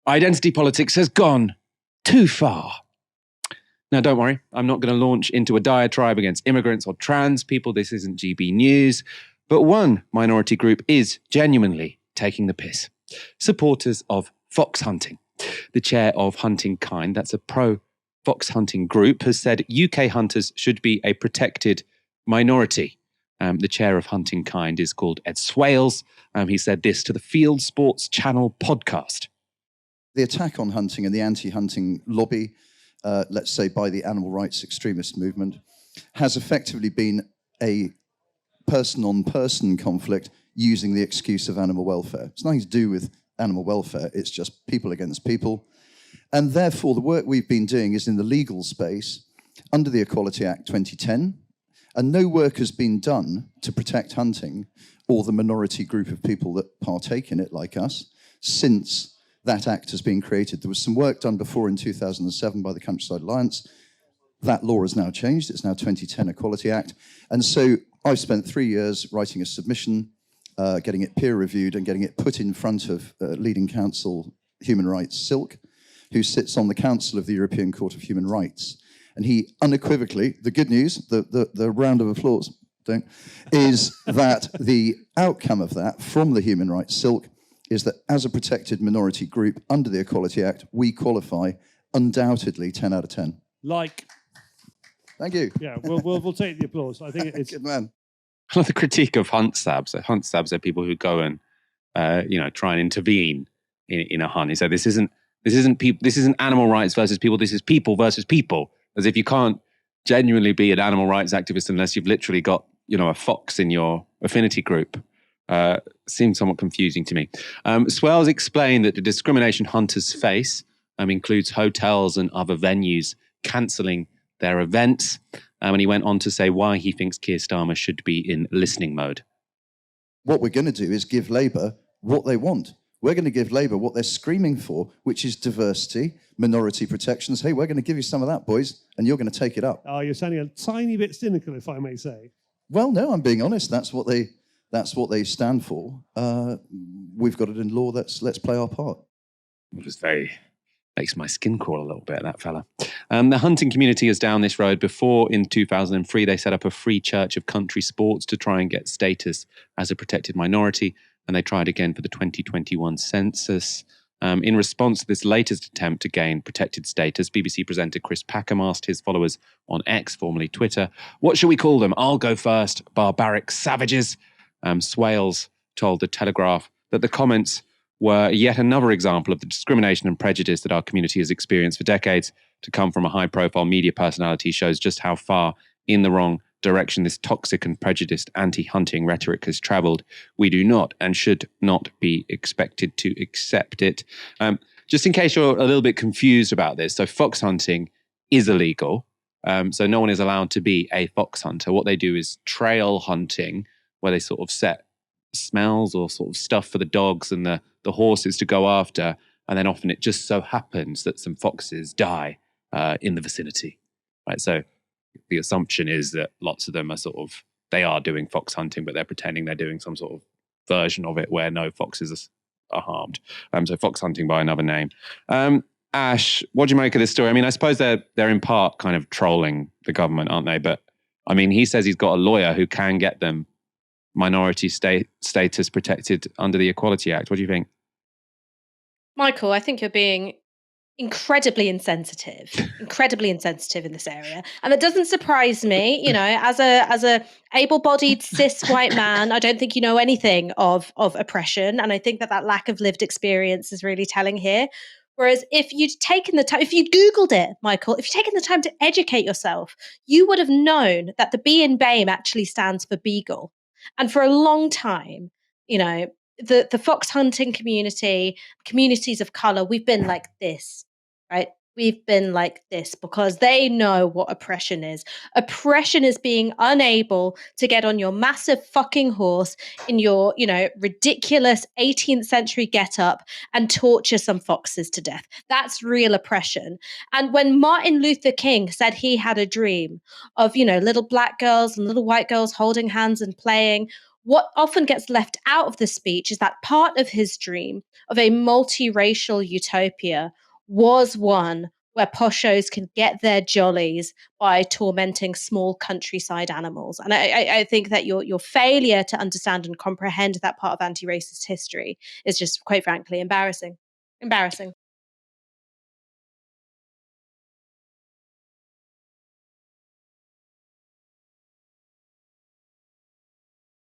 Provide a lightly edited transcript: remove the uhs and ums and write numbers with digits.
Identity politics has gone too far. Now, don't worry, I'm not going to launch into a diatribe against immigrants or trans people. This isn't GB News. But one minority group is genuinely taking the piss. Supporters of fox hunting. The chair of Hunting Kind, that's a pro-fox hunting group, has said UK hunters should be a protected minority. The chair of Hunting Kind is called Ed Swales. He said this to the Field Sports Channel podcast. The attack on hunting and the anti-hunting lobby, let's say by the animal rights extremist movement, has effectively been a person-on-person conflict using the excuse of animal welfare. It's nothing to do with animal welfare, it's just people against people. And therefore, the work we've been doing is in the legal space under the Equality Act 2010, and no work has been done to protect hunting or the minority group of people that partake in it, like us, since that act has been created. There was some work done before in 2007 by the Countryside Alliance. That law has now changed. It's now 2010 Equality Act. And so I've spent 3 years writing a submission, getting it peer-reviewed and getting it put in front of leading counsel, Human Rights, Silk, who sits on the Council of the European Court of Human Rights. And he unequivocally, the good news, the round of applause, is that the outcome of that from the Human Rights Silk is that as a protected minority group under the Equality Act, we qualify undoubtedly 10 out of 10. Thank you. Yeah, we'll take the applause. I think it's... Good man. I love the critique of hunt stabs. Hunt stabs are people who go and try and intervene in a hunt. So this isn't animal rights versus people. This is people versus people. As if you can't genuinely be an animal rights activist unless you've literally got a fox in your affinity group. Seems somewhat confusing to me. Swales explained that the discrimination hunters face includes hotels and other venues cancelling their events. And he went on to say why he thinks Keir Starmer should be in listening mode. What we're going to do is give Labour what they want. We're going to give Labour what they're screaming for, which is diversity, minority protections. Hey, we're going to give you some of that, boys, and you're going to take it up. Oh, you're sounding a tiny bit cynical, if I may say. Well, no, I'm being honest. That's what they stand for. We've got it in law. Let's play our part. It was makes my skin crawl a little bit, that fella. The hunting community is down this road before. In 2003, they set up a free church of country sports to try and get status as a protected minority, and they tried again for the 2021 census. In response to this latest attempt to gain protected status, BBC presenter Chris Packham asked his followers on X, formerly Twitter, "What should we call them? I'll go first, barbaric savages." Swales told The Telegraph that the comments were yet another example of the discrimination and prejudice that our community has experienced for decades. To come from a high-profile media personality shows just how far in the wrong direction this toxic and prejudiced anti-hunting rhetoric has travelled. We do not and should not be expected to accept it. Just in case you're a little bit confused about this, so fox hunting is illegal. So no one is allowed to be a fox hunter. What they do is trail hunting, where they sort of set smells or sort of stuff for the dogs and the horses to go after, and then often it just so happens that some foxes die in the vicinity, right? So the assumption is that lots of them they are doing fox hunting, but they're pretending they're doing some sort of version of it where no foxes are harmed. So fox hunting by another name. Ash, what do you make of this story? I mean, I suppose they're in part kind of trolling the government, aren't they? But I mean, he says he's got a lawyer who can get them minority status protected under the Equality Act. What do you think? Michael, I think you're being incredibly insensitive in this area. And that doesn't surprise me, as a able-bodied cis white man, I don't think you know anything of oppression. And I think that lack of lived experience is really telling here. Whereas if you'd taken the time, if you'd Googled it, Michael, if you'd taken the time to educate yourself, you would have known that the B in BAME actually stands for beagle. And for a long time, the fox hunting community, communities of color, we've been like this, right? We've been like this because they know what oppression is. Oppression is being unable to get on your massive fucking horse in your, ridiculous 18th century getup and torture some foxes to death. That's real oppression. And when Martin Luther King said he had a dream of, little black girls and little white girls holding hands and playing, what often gets left out of the speech is that part of his dream of a multiracial utopia was one where poshos can get their jollies by tormenting small countryside animals. And I think that your failure to understand and comprehend that part of anti-racist history is just, quite frankly, embarrassing. Embarrassing.